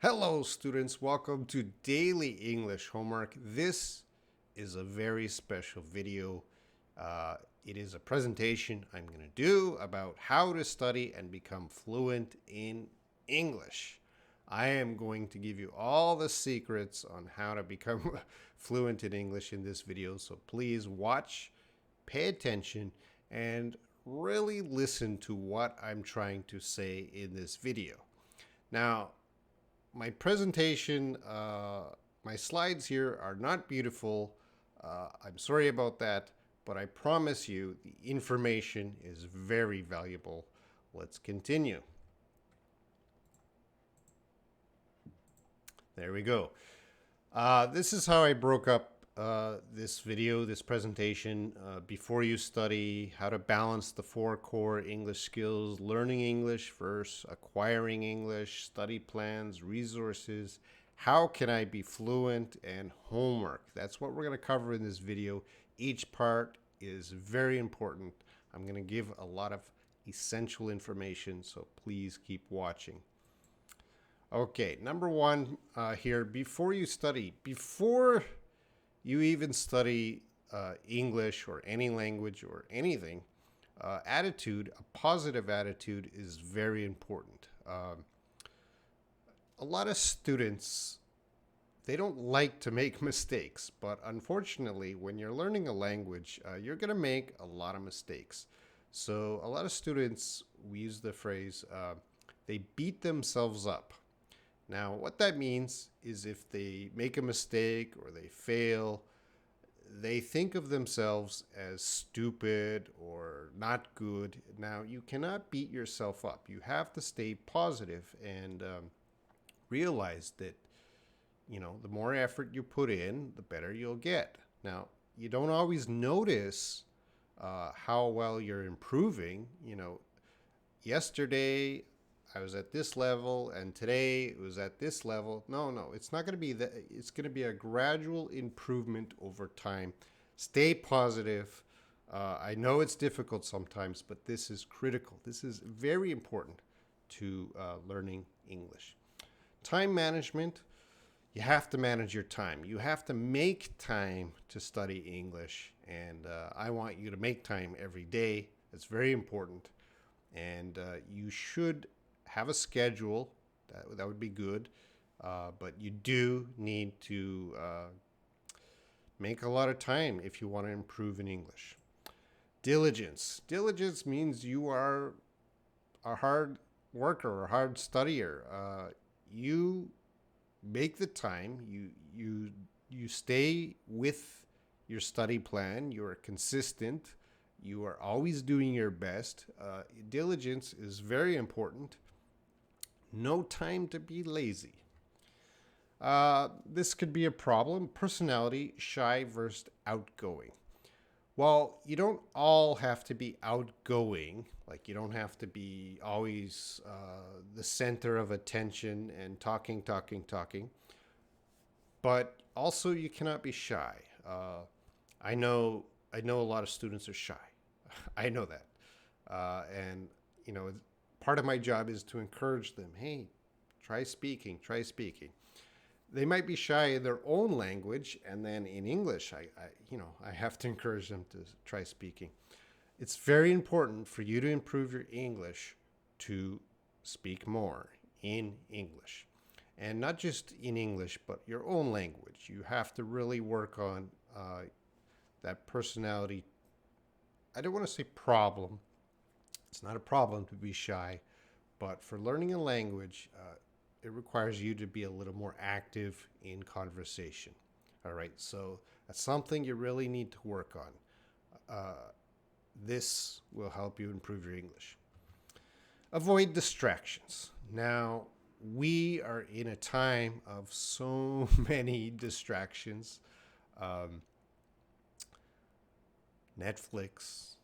Hello, students. Welcome to Daily English Homework. This is a very special video. It is a presentation I'm going to do about how to study and become fluent in English. I am going to give you all the secrets on how to become fluent in English in this video. So please watch, pay attention, and really listen to what I'm trying to say in this video. Now, my presentation, my slides here are not beautiful. I'm sorry about that, but I promise you the information is very valuable. Let's continue. There we go. This is how I broke up this video, this presentation. Before you study, how to balance the 4 core English skills: learning English versus acquiring English, study plans, resources, how can I be fluent, and homework. That's what we're going to cover in this video. Each part is very important. I'm going to give a lot of essential information, so please keep watching. Okay, number one here, before you study, before you even study English or any language or anything, attitude, a positive attitude is very important. A lot of students, they don't like to make mistakes, but unfortunately, when you're learning a language, you're going to make a lot of mistakes. So a lot of students, we use the phrase, they beat themselves up. Now, what that means is if they make a mistake or they fail, they think of themselves as stupid or not good. Now, you cannot beat yourself up. You have to stay positive and realize that, the more effort you put in, the better you'll get. Now, you don't always notice how well you're improving. Yesterday I was at this level and today it was at this level. No, it's not going to be that. It's going to be a gradual improvement over time. Stay positive. I know it's difficult sometimes, but this is critical. This is very important to learning English. Time management. You have to manage your time. You have to make time to study English, and I want you to make time every day. It's very important, and you should have a schedule. That would be good, but you do need to make a lot of time if you want to improve in English. Diligence. Diligence means you are a hard worker, a hard studier. You make the time. You stay with your study plan. You are consistent. You are always doing your best. Diligence is very important. No time to be lazy. This could be a problem. Personality, shy versus outgoing. Well, you don't all have to be outgoing. Like, you don't have to be always the center of attention and talking. But also, you cannot be shy. I know a lot of students are shy. I know that. And, part of my job is to encourage them. Hey, try speaking. They might be shy in their own language, and then in English, I have to encourage them to try speaking. It's very important for you to improve your English to speak more in English. And not just in English, but your own language. You have to really work on that personality. I don't want to say problem. It's not a problem to be shy, but for learning a language, it requires you to be a little more active in conversation. All right, so that's something you really need to work on. This will help you improve your English. Avoid distractions. Now, we are in a time of so many distractions. Netflix,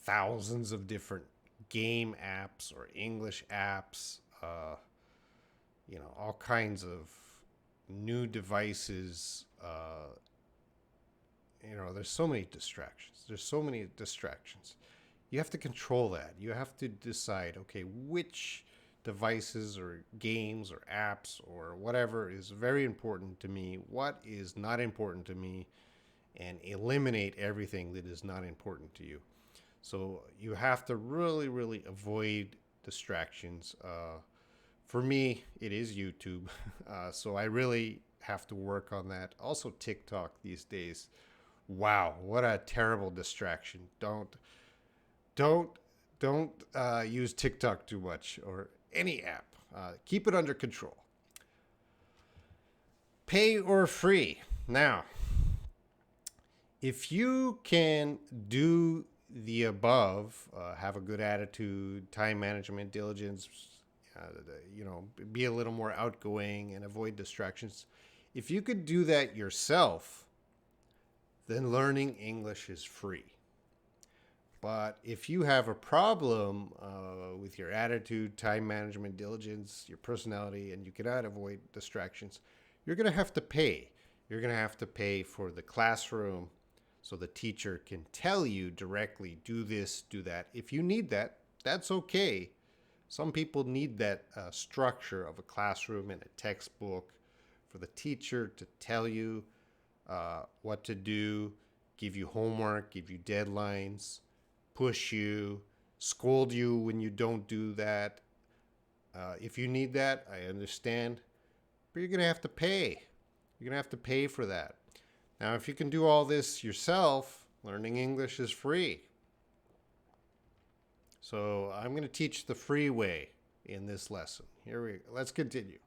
thousands of different game apps or English apps, all kinds of new devices. There's so many distractions. You have to control that. You have to decide, okay, which devices or games or apps or whatever is very important to me, what is not important to me, and eliminate everything that is not important to you. So you have to really, really avoid distractions. For me, it is YouTube. So I really have to work on that. Also, TikTok these days. Wow, what a terrible distraction. Don't, don't use TikTok too much or any app. Keep it under control. Pay or free. Now, if you can do the above, have a good attitude, time management, diligence, be a little more outgoing and avoid distractions. If you could do that yourself, then learning English is free. But if you have a problem with your attitude, time management, diligence, your personality, and you cannot avoid distractions, you're going to have to pay. You're going to have to pay for the classroom so the teacher can tell you directly, do this, do that. If you need that, that's okay. Some people need that structure of a classroom and a textbook for the teacher to tell you what to do, give you homework, give you deadlines, push you, scold you when you don't do that. If you need that, I understand, but you're going to have to pay. You're going to have to pay for that. Now, if you can do all this yourself, learning English is free. So I'm going to teach the free way in this lesson. Let's continue.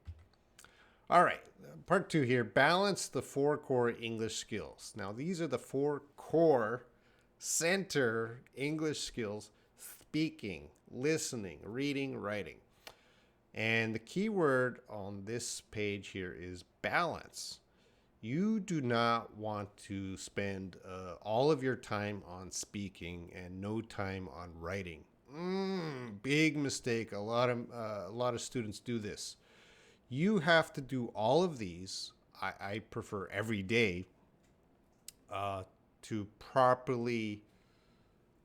All right, part 2 here. Balance the 4 core English skills. Now, these are the 4 core center English skills: speaking, listening, reading, writing. And the key word on this page here is balance. You do not want to spend all of your time on speaking and no time on writing. Big mistake. A lot of students do this. You have to do all of these. I prefer every day to properly,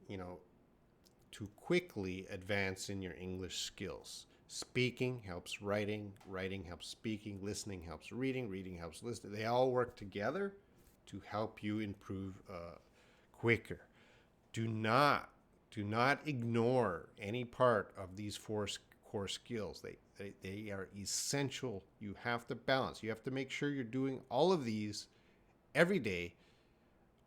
to quickly advance in your English skills. Speaking helps writing, writing helps speaking, listening helps reading, reading helps listening. They all work together to help you improve quicker. Do not ignore any part of these 4 core skills. They are essential. You have to balance. You have to make sure you're doing all of these every day.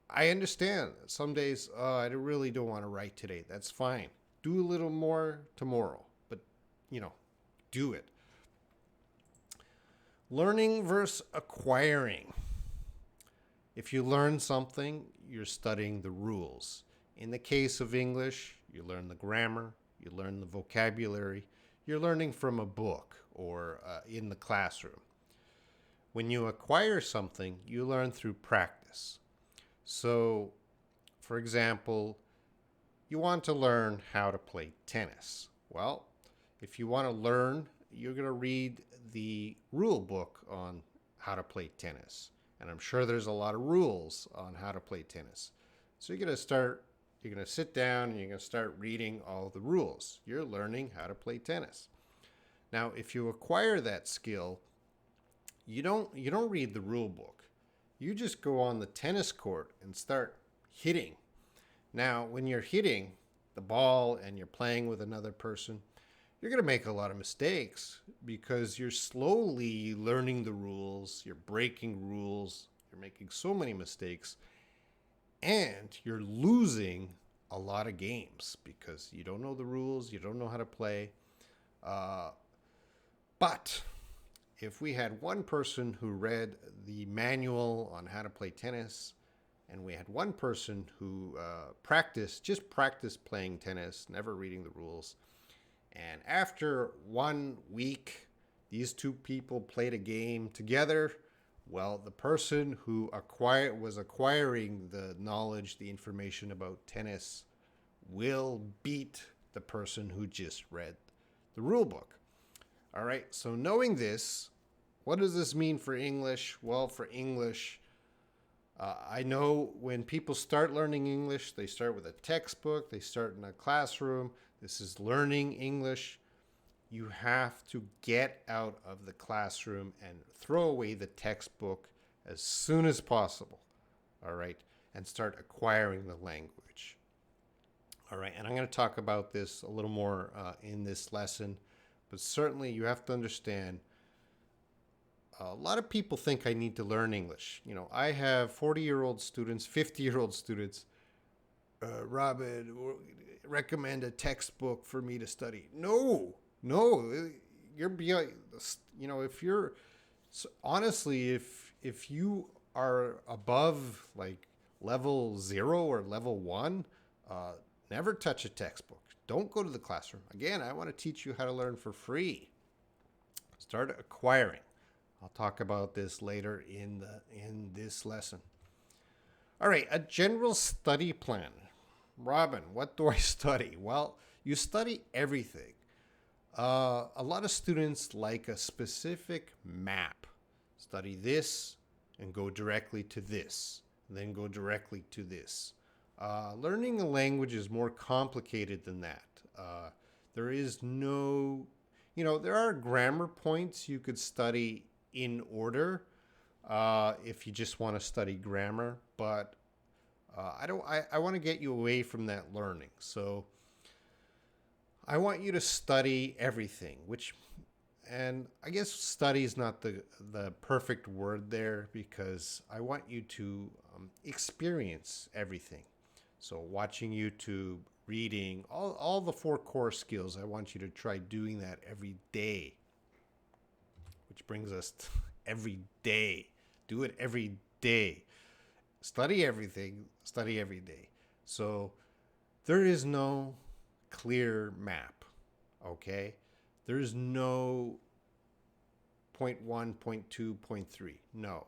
I understand some days I really don't want to write today. That's fine. Do a little more tomorrow. Do it. Learning versus acquiring. If you learn something, you're studying the rules. In the case of English, you learn the grammar, you learn the vocabulary, you're learning from a book or in the classroom. When you acquire something, you learn through practice. So, for example, you want to learn how to play tennis. Well, if you want to learn, you're going to read the rule book on how to play tennis. And I'm sure there's a lot of rules on how to play tennis. So you're going to sit down and you're going to start reading all the rules. You're learning how to play tennis. Now, if you acquire that skill, you don't read the rule book. You just go on the tennis court and start hitting. Now, when you're hitting the ball and you're playing with another person, you're going to make a lot of mistakes because you're slowly learning the rules, you're breaking rules, you're making so many mistakes, and you're losing a lot of games because you don't know the rules, you don't know how to play. But if we had one person who read the manual on how to play tennis, and we had one person who practiced playing tennis, never reading the rules, and after 1 week, these 2 people played a game together. Well, the person who was acquiring the knowledge, the information about tennis, will beat the person who just read the rule book. All right, so knowing this, what does this mean for English? Well, for English, I know when people start learning English, they start with a textbook, they start in a classroom. This is learning English. you have to get out of the classroom and throw away the textbook as soon as possible. All right. And start acquiring the language. All right. And I'm going to talk about this a little more in this lesson. But certainly you have to understand a lot of people think I need to learn English. You know, I have 40-year-old students, 50-year-old students. Robin, recommend a textbook for me to study. No, you're beyond. You know, if you're honestly, if you are above like level 0 or level 1, never touch a textbook. Don't go to the classroom. Again, I want to teach you how to learn for free. Start acquiring. I'll talk about this later in this lesson. All right, a general study plan. Robin, what do I study? Well, you study everything. A lot of students like a specific map. Study this and go directly to this, and then go directly to this. Learning a language is more complicated than that. There is no, there are grammar points you could study in order if you just want to study grammar, but I want to get you away from that learning. So I want you to study everything, and I guess study is not the perfect word there, because I want you to experience everything. So watching YouTube, reading, all the 4 core skills, I want you to try doing that every day. Which brings us to every day. Do it every day. Study everything. Study every day. So there is no clear map. Okay? There's no point 1, point 2, point 3. No.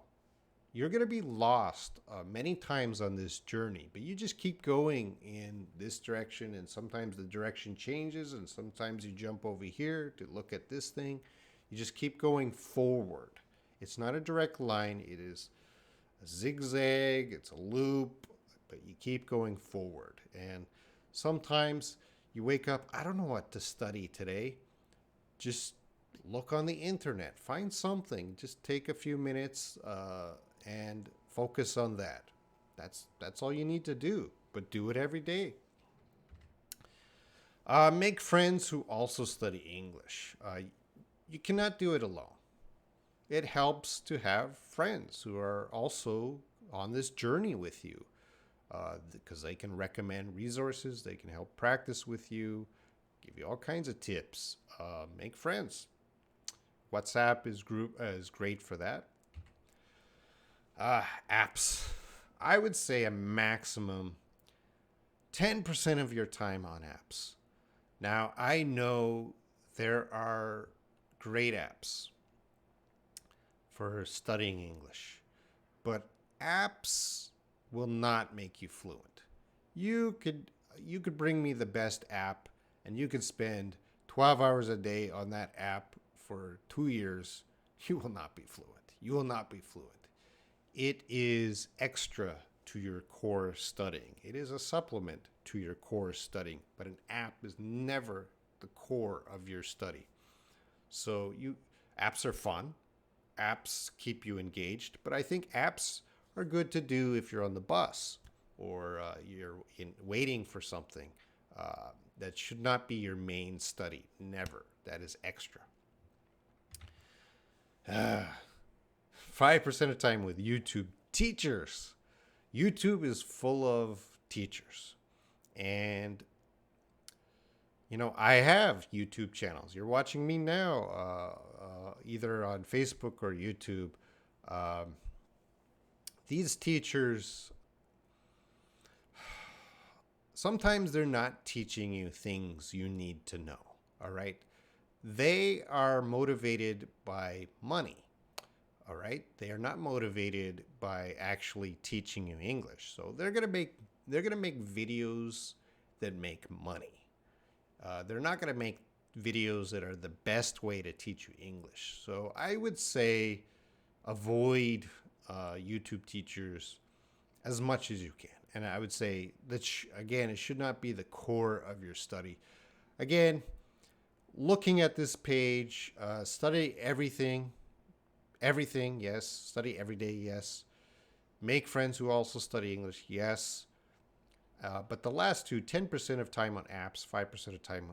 You're going to be lost many times on this journey, but you just keep going in this direction, and sometimes the direction changes, and sometimes you jump over here to look at this thing. You just keep going forward. It's not a direct line. It is a zigzag. It's a loop, but you keep going forward. And sometimes you wake up, I don't know what to study today. Just look on the internet. Find something. Just take a few minutes and focus on that. That's all you need to do, but do it every day. Make friends who also study English. You cannot do it alone. It helps to have friends who are also on this journey with you, because they can recommend resources, they can help practice with you, give you all kinds of tips. Make friends. WhatsApp is great for that. Apps. I would say a maximum 10% of your time on apps. Now, I know there are great apps for studying English, but apps will not make you fluent. You could bring me the best app, and you could spend 12 hours a day on that app for 2 years. You will not be fluent. You will not be fluent. It is extra to your core studying. It is a supplement to your core studying, but an app is never the core of your study. So apps are fun. Apps keep you engaged, but I think apps are good to do if you're on the bus or you're waiting for something. That should not be your main study. Never. That is extra. 5% of time with YouTube. Teachers. YouTube is full of teachers. And I have YouTube channels. You're watching me now, either on Facebook or YouTube. These teachers, sometimes they're not teaching you things you need to know, all right? They are motivated by money, all right? They are not motivated by actually teaching you English. So they're gonna make videos that make money. They're not going to make videos that are the best way to teach you English. So I would say avoid YouTube teachers as much as you can. And I would say that, again, it should not be the core of your study. Again, looking at this page, study everything. Everything, yes. Study every day, yes. Make friends who also study English, yes. But the last two, 10% of time on apps, 5% of time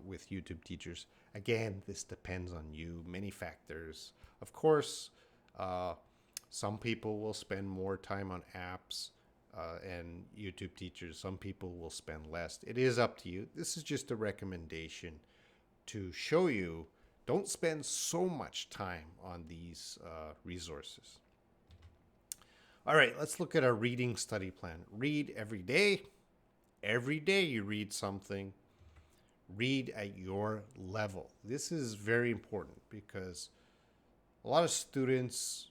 with YouTube teachers. Again, this depends on you, many factors. Of course, some people will spend more time on apps and YouTube teachers. Some people will spend less. It is up to you. This is just a recommendation to show you don't spend so much time on these resources. All right, let's look at our reading study plan. Read every day. Every day you read something. Read at your level. This is very important because a lot of students,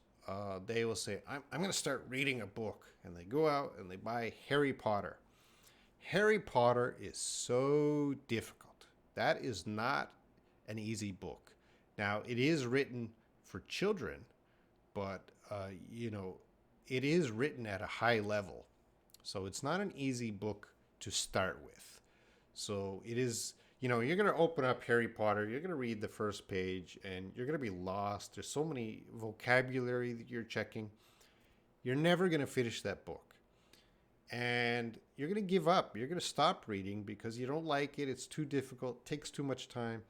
they will say, I'm going to start reading a book. And they go out and they buy Harry Potter. Harry Potter is so difficult. That is not an easy book. Now, it is written for children, but, it is written at a high level. So it's not an easy book to start with. So it is, you're going to open up Harry Potter, you're going to read the first page, and you're going to be lost. There's so many vocabulary that you're checking. You're never going to finish that book. And you're going to give up. You're going to stop reading because you don't like it. It's too difficult, takes too much time.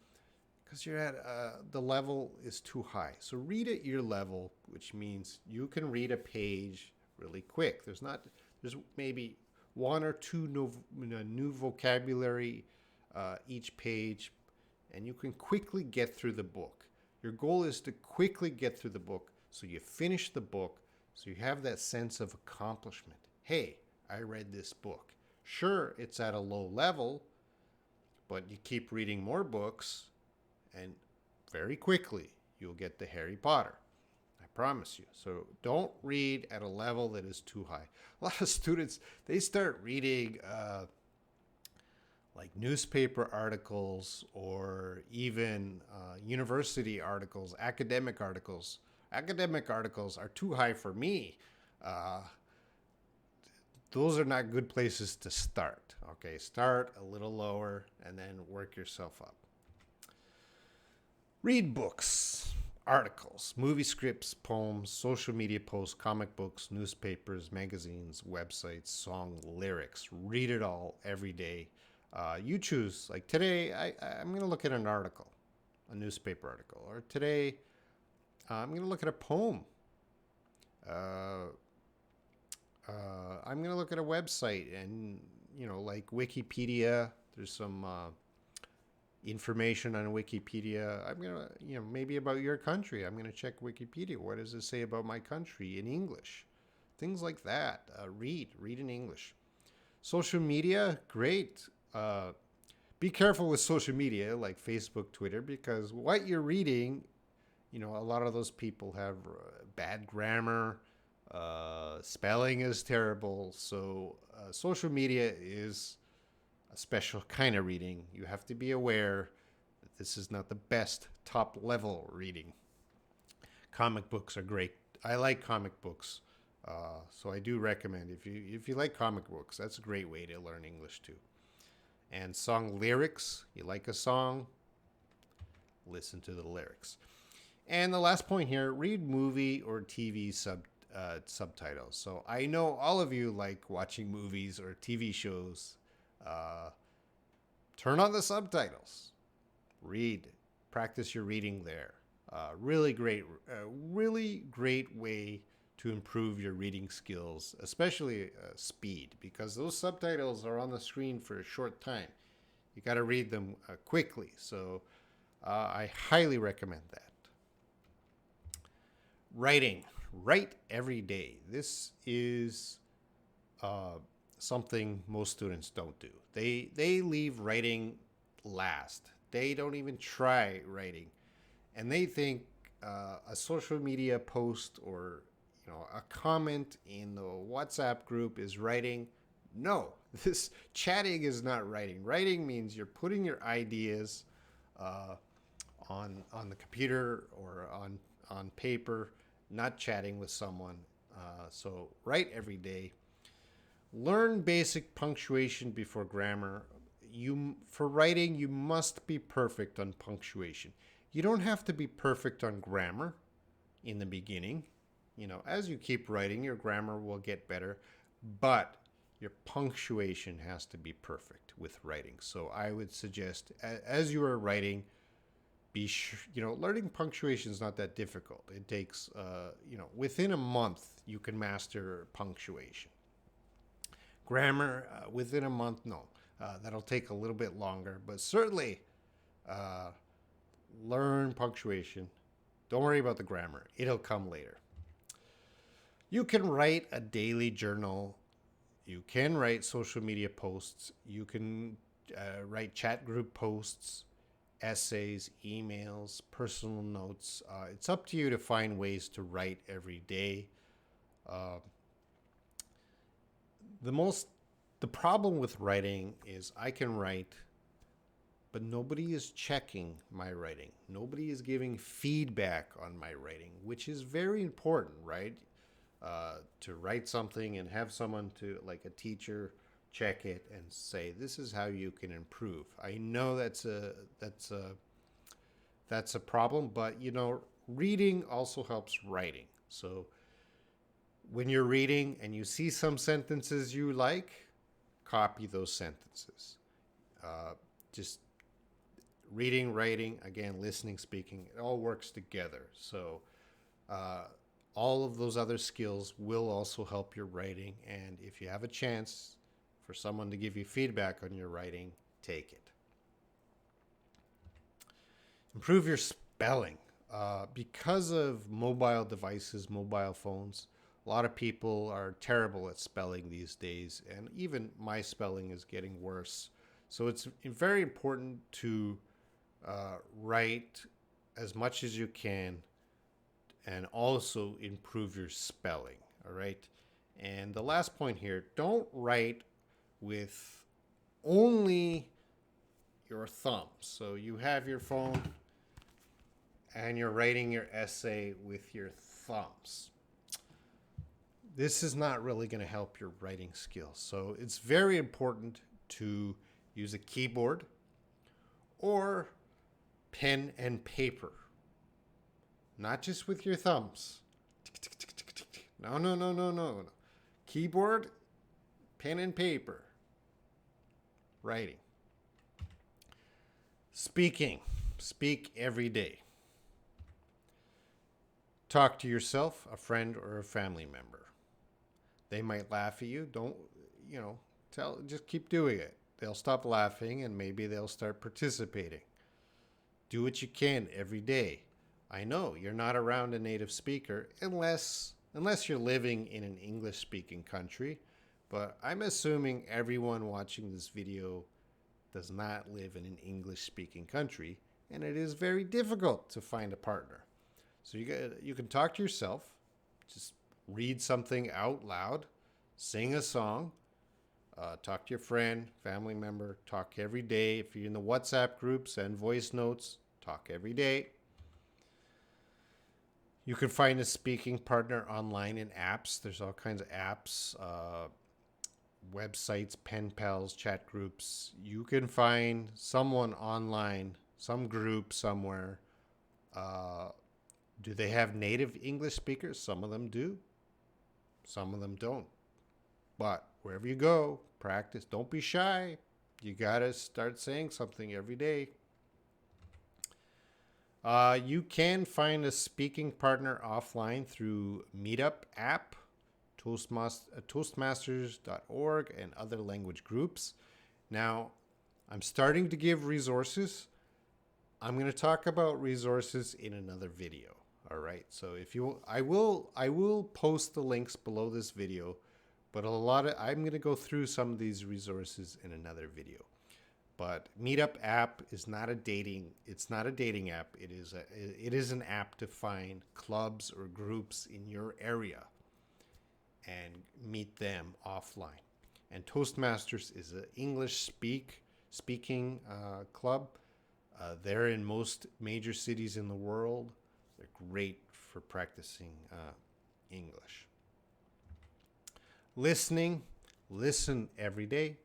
Because you're at the level is too high. So read at your level, which means you can read a page really quick. There's maybe one or two new vocabulary each page, and you can quickly get through the book. Your goal is to quickly get through the book so you finish the book, so you have that sense of accomplishment. Hey, I read this book. Sure, it's at a low level, but you keep reading more books, and very quickly, you'll get to Harry Potter. I promise you. So don't read at a level that is too high. A lot of students, they start reading like newspaper articles or even university articles, academic articles. Academic articles are too high for me. Those are not good places to start. Okay, start a little lower and then work yourself up. Read books, articles, movie scripts, poems, social media posts, comic books, newspapers, magazines, websites, song lyrics. Read it all every day. You choose. Like today, I'm going to look at an article, a newspaper article. Or today, I'm going to look at a poem. I'm going to look at a website and, like Wikipedia. There's some information on Wikipedia. I'm going to, maybe about your country. I'm going to check Wikipedia. What does it say about my country in English? Things like that. Read in English. Social media, great. Be careful with social media like Facebook, Twitter, because what you're reading, a lot of those people have bad grammar. Spelling is terrible. So social media is a special kind of reading. You have to be aware that this is not the best top level reading. Comic books are great. I like comic books. So I do recommend if you like comic books, that's a great way to learn English too. And song lyrics, you like a song, listen to the lyrics. And the last point here, read movie or TV subtitles. So I know all of you like watching movies or TV shows. Turn on the subtitles. Read. Practice your reading there. Really great way to improve your reading skills, especially speed, because those subtitles are on the screen for a short time. You got to read them quickly. So I highly recommend that. Writing. Write every day. This is something most students don't do. They leave writing last. They don't even try writing. And they think a social media post or a comment in the WhatsApp group is writing. No, this chatting is not writing. Writing means you're putting your ideas on the computer or on paper, not chatting with someone. So write every day. Learn basic punctuation before grammar. for writing, you must be perfect on punctuation. You don't have to be perfect on grammar in the beginning. As you keep writing, your grammar will get better, but your punctuation has to be perfect with writing. So I would suggest, as you are writing, be sure, learning punctuation is not that difficult. It takes, within a month, you can master punctuation. Grammar, within a month, no. That'll take a little bit longer, but certainly learn punctuation. Don't worry about the grammar. It'll come later. You can write a daily journal. You can write social media posts. You can write chat group posts, essays, emails, personal notes. It's up to you to find ways to write every day. The problem with writing is I can write, but nobody is checking my writing. Nobody is giving feedback on my writing, which is very important, right? To write something and have someone like a teacher, check it and say, this is how you can improve. I know that's a problem, but reading also helps writing. So when you're reading and you see some sentences you like, copy those sentences. Just reading, writing, again, listening, speaking, it all works together. So all of those other skills will also help your writing. And if you have a chance for someone to give you feedback on your writing, take it. Improve your spelling. Because of mobile devices, mobile phones, a lot of people are terrible at spelling these days, and even my spelling is getting worse. So it's very important to write as much as you can and also improve your spelling, all right? And the last point here, don't write with only your thumbs. So you have your phone and you're writing your essay with your thumbs. This is not really going to help your writing skills. So it's very important to use a keyboard or pen and paper. Not just with your thumbs. No. Keyboard, pen and paper. Writing. Speaking. Speak every day. Talk to yourself, a friend, or a family member. They might laugh at you. Don't, just keep doing it. They'll stop laughing and maybe they'll start participating. Do what you can every day. I know you're not around a native speaker unless you're living in an English-speaking country, but I'm assuming everyone watching this video does not live in an English-speaking country, and it is very difficult to find a partner. So you can talk to yourself, just read something out loud, sing a song, talk to your friend, family member, talk every day. If you're in the WhatsApp group, send voice notes, talk every day. You can find a speaking partner online in apps. There's all kinds of apps, websites, pen pals, chat groups. You can find someone online, some group somewhere. Do they have native English speakers? Some of them do. Some of them don't. But wherever you go, practice. Don't be shy. You got to start saying something every day. You can find a speaking partner offline through Meetup app, Toastmasters.org, and other language groups. Now, I'm starting to give resources. I'm going to talk about resources in another video. All right. So I will post the links below this video, but I'm going to go through some of these resources in another video. But Meetup app is not a dating. It's not a dating app. It is an app to find clubs or groups in your area and meet them offline. And Toastmasters is an English speaking club. They're in most major cities in the world. They're great for practicing English. Listening. Listen every day.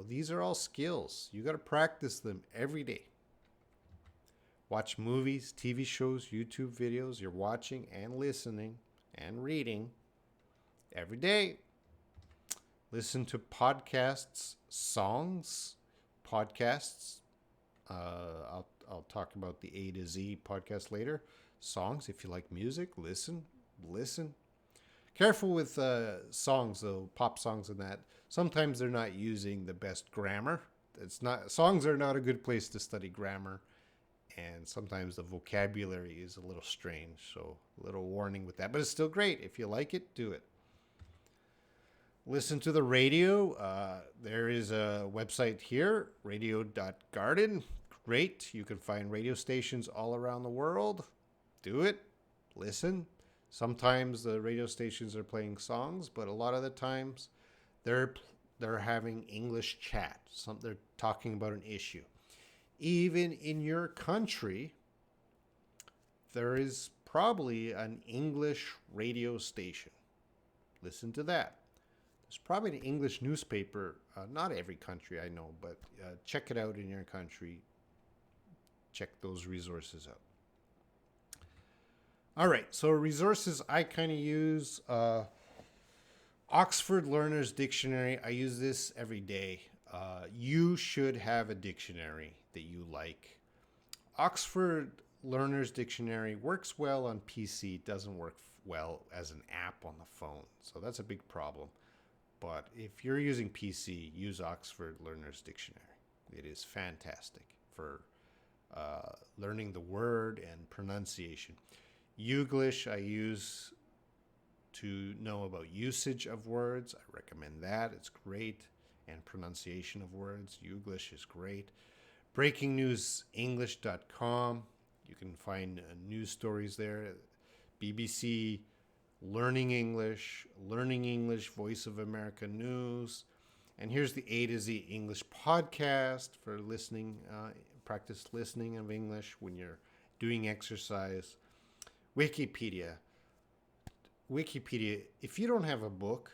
These are all skills. You got to practice them every day. Watch movies, TV shows, YouTube videos. You're watching and listening and reading every day. Listen to podcasts, songs, podcasts. I'll talk about the A to Z podcast later. Songs, if you like music, listen. Careful with songs though, pop songs and that. Sometimes they're not using the best grammar. Songs are not a good place to study grammar, and sometimes the vocabulary is a little strange. So a little warning with that, but it's still great. If you like it, do it. Listen to the radio. There is a website here, radio.garden. Great. You can find radio stations all around the world. Do it. Listen. Sometimes the radio stations are playing songs, but a lot of the times they're having English chat. They're talking about an issue. Even in your country, there is probably an English radio station. Listen to that. There's probably an English newspaper. Not every country, I know, but check it out in your country. Check those resources out. All right, so resources I kind of use. Oxford Learner's Dictionary. I use this every day. You should have a dictionary that you like. Oxford Learner's Dictionary works well on PC. Doesn't work well as an app on the phone. So that's a big problem. But if you're using PC, use Oxford Learner's Dictionary. It is fantastic for learning the word and pronunciation. Youglish I use to know about usage of words. I recommend that. It's great. And pronunciation of words. Youglish is great. BreakingNewsEnglish.com. You can find news stories there. BBC Learning English, Voice of America News. And here's the A to Z English podcast for listening, practice listening of English when you're doing exercise. Wikipedia. If you don't have a book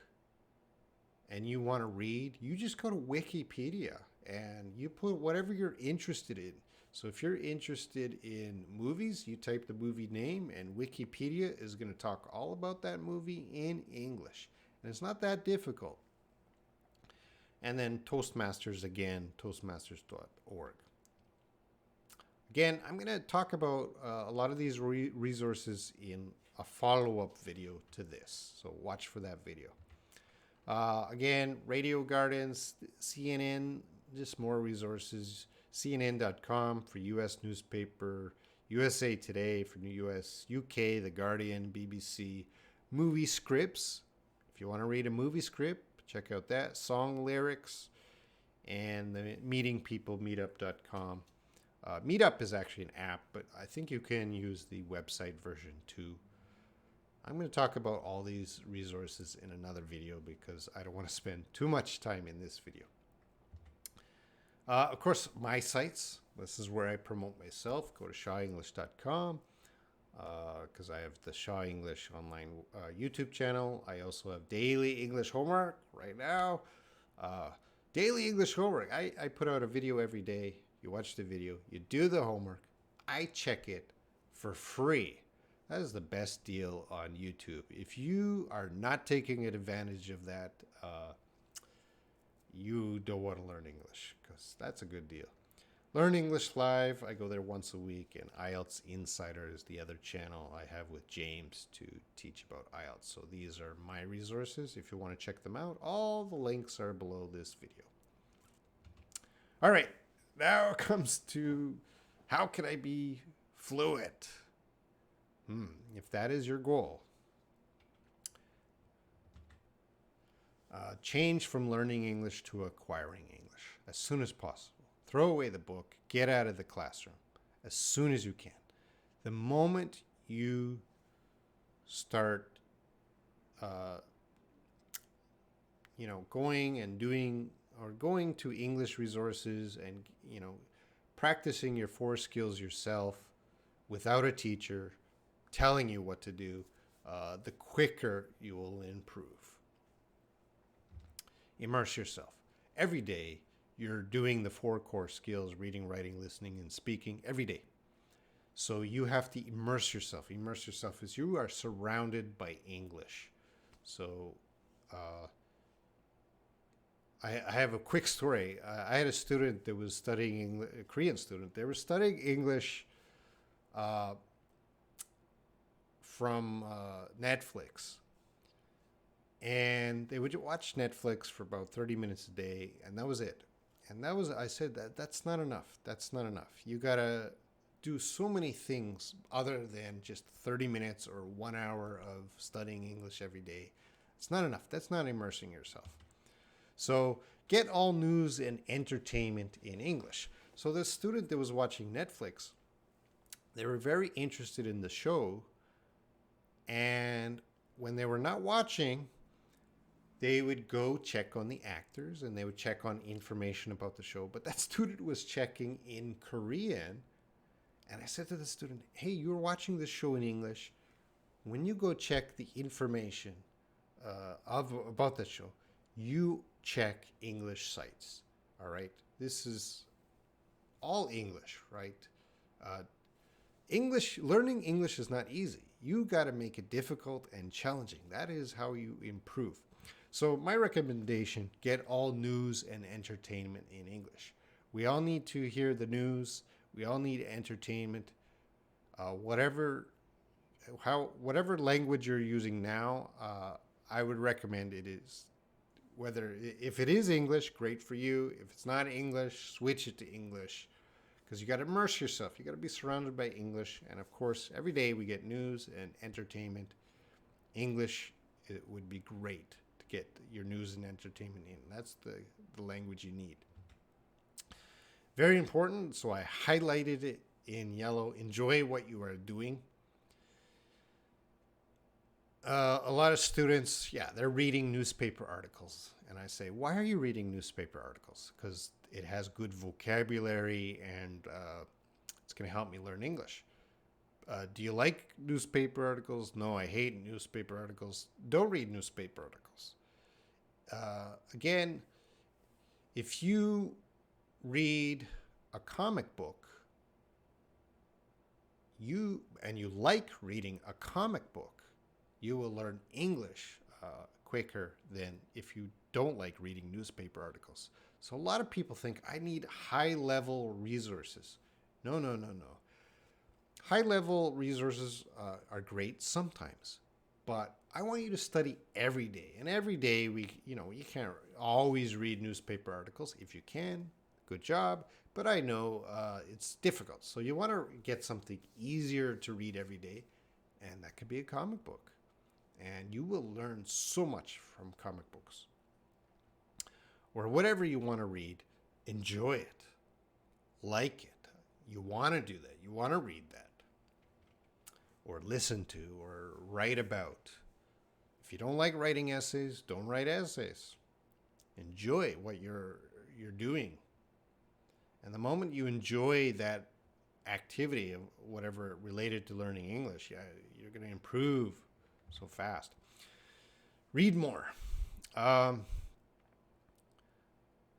and you want to read, you just go to Wikipedia and you put whatever you're interested in. So if you're interested in movies, you type the movie name and Wikipedia is going to talk all about that movie in English. And it's not that difficult. And then Toastmasters again, toastmasters.org. Again, I'm going to talk about a lot of these resources in a follow-up video to this. So watch for that video. Again, Radio Gardens, CNN, just more resources. CNN.com for U.S. newspaper. USA Today for U.S., UK, The Guardian, BBC. Movie scripts. If you want to read a movie script, check out that. Song lyrics. And the Meeting People, meetup.com. Meetup is actually an app, but I think you can use the website version too. I'm going to talk about all these resources in another video because I don't want to spend too much time in this video. Of course, my sites. This is where I promote myself. Go to shawenglish.com because I have the Shaw English online YouTube channel. I also have daily English homework right now. Daily English homework. I put out a video every day. You watch the video. You do the homework. I check it for free. That is the best deal on YouTube. If you are not taking advantage of that, you don't want to learn English because that's a good deal. Learn English Live. I go there once a week, and IELTS Insider is the other channel I have with James to teach about IELTS. So these are my resources. If you want to check them out, all the links are below this video. All right, now it comes to how can I be fluent? If that is your goal, change from learning English to acquiring English as soon as possible. Throw away the book. Get out of the classroom as soon as you can. The moment you start, going and doing or going to English resources and, practicing your 4 skills yourself without a teacher telling you what to do, the quicker you will improve. Immerse yourself. every day you're doing the 4 core skills: reading, writing, listening, and speaking every day. So you have to immerse yourself. Immerse yourself as you are surrounded by English. So I have a quick story. I had a student that was studying, a Korean student. They were studying English from Netflix. And they would watch Netflix for about 30 minutes a day, and that was it. And that was, I said, that's not enough. That's not enough. You got to do so many things other than just 30 minutes or 1 hour of studying English every day. It's not enough. That's not immersing yourself. So get all news and entertainment in English. So the student that was watching Netflix, they were very interested in the show. And when they were not watching, they would go check on the actors and they would check on information about the show. But that student was checking in Korean. And I said to the student, hey, you're watching this show in English. When you go check the information about the show, you check English sites. All right. This is all English, right? Learning English is not easy. You got to make it difficult and challenging. That is how you improve. So my recommendation, get all news and entertainment in English. We all need to hear the news. We all need entertainment. Whatever language you're using now, I would recommend it is. If it is English, great for you. If it's not English, switch it to English. Because you got to immerse yourself. You got to be surrounded by English. And of course, every day we get news and entertainment. English, it would be great to get your news and entertainment in. That's the language you need. Very important. So I highlighted it in yellow. Enjoy what you are doing. A lot of students, they're reading newspaper articles. And I say, why are you reading newspaper articles? Because it has good vocabulary and it's going to help me learn English. Do you like newspaper articles? No, I hate newspaper articles. Don't read newspaper articles. Again, if you read a comic book, you like reading a comic book, you will learn English quicker than if you don't like reading newspaper articles. So a lot of people think I need high-level resources. No. High-level resources are great sometimes, but I want you to study every day. And every day you can't always read newspaper articles. If you can, good job. But I know it's difficult. So you want to get something easier to read every day, and that could be a comic book. And you will learn so much from comic books. Or whatever you want to read, enjoy it. Like it. You want to do that. You want to read that. Or listen to, or write about. If you don't like writing essays, don't write essays. Enjoy what you're doing. And the moment you enjoy that activity of whatever related to learning English, you're going to improve so fast. Read more.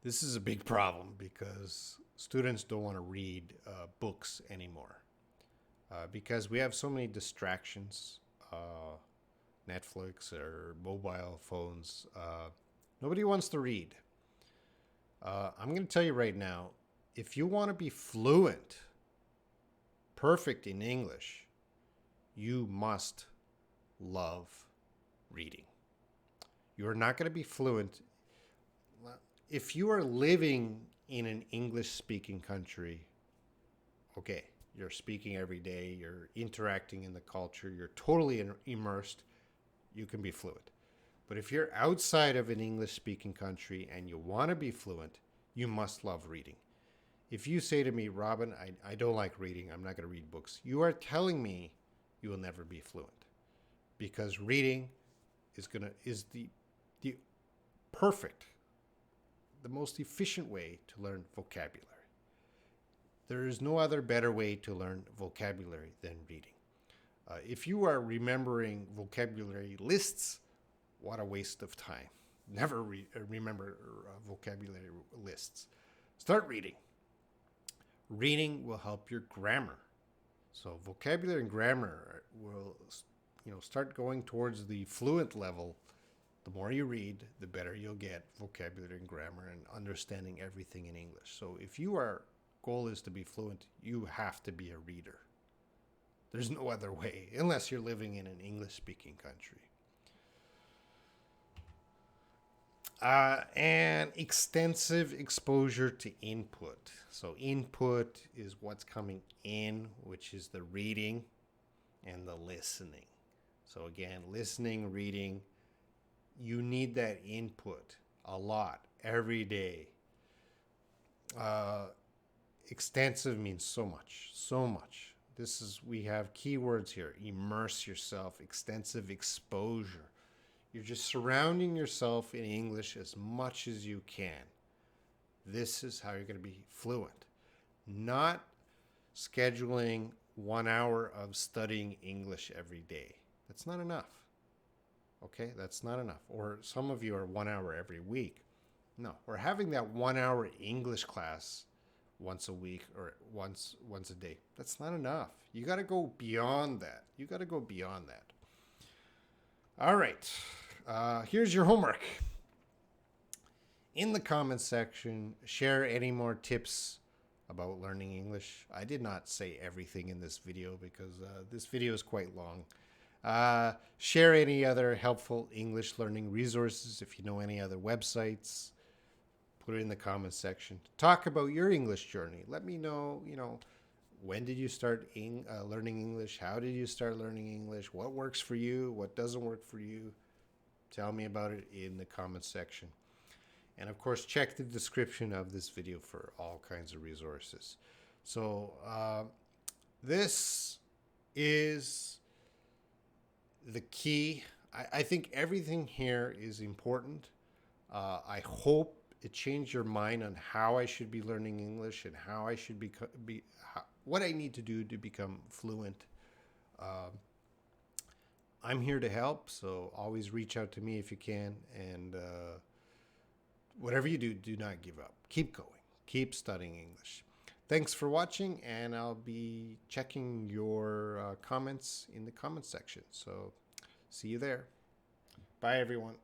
This is a big problem because students don't want to read books anymore because we have so many distractions, Netflix or mobile phones. Nobody wants to read. I'm going to tell you right now, if you want to be fluent, perfect in English, you must love reading. You're not going to be fluent. If you are living in an English-speaking country, okay, you're speaking every day, you're interacting in the culture, you're totally immersed, you can be fluent. But if you're outside of an English-speaking country and you want to be fluent, you must love reading. If you say to me, Robin, I don't like reading, I'm not going to read books, you are telling me you will never be fluent. Because reading is the perfect, the most efficient way to learn vocabulary. There is no other better way to learn vocabulary than reading. If you are remembering vocabulary lists, what a waste of time. never remember vocabulary lists. Start reading. Reading will help your grammar. So vocabulary and grammar will, start going towards the fluent level. The more you read, the better you'll get vocabulary and grammar and understanding everything in English. So if your goal is to be fluent, you have to be a reader. There's no other way, unless you're living in an English-speaking country. And extensive exposure to input. So input is what's coming in, which is the reading and the listening. So again, listening, reading, you need that input a lot every day. Extensive means so much, so much. We have keywords here. Immerse yourself, extensive exposure. You're just surrounding yourself in English as much as you can. This is how you're going to be fluent. Not scheduling 1 hour of studying English every day. That's not enough. Okay, that's not enough. Or some of you are 1 hour every week. No, we're having that 1 hour English class once a week or once a day. That's not enough. You got to go beyond that. All right. Here's your homework. In the comments section, share any more tips about learning English. I did not say everything in this video because this video is quite long. Share any other helpful English learning resources. If you know any other websites, put it in the comments section. Talk about your English journey. Let me know, when did you start learning English? How did you start learning English? What works for you? What doesn't work for you? Tell me about it in the comments section. And of course, check the description of this video for all kinds of resources. So this is the key. I think everything here is important. I hope it changed your mind on how I should be learning English and how I should what I need to do to become fluent. I'm here to help, so always reach out to me if you can. And whatever you do, do not give up. Keep going. Keep studying English. Thanks for watching, and I'll be checking your comments in the comments section. So see you there. Bye, everyone.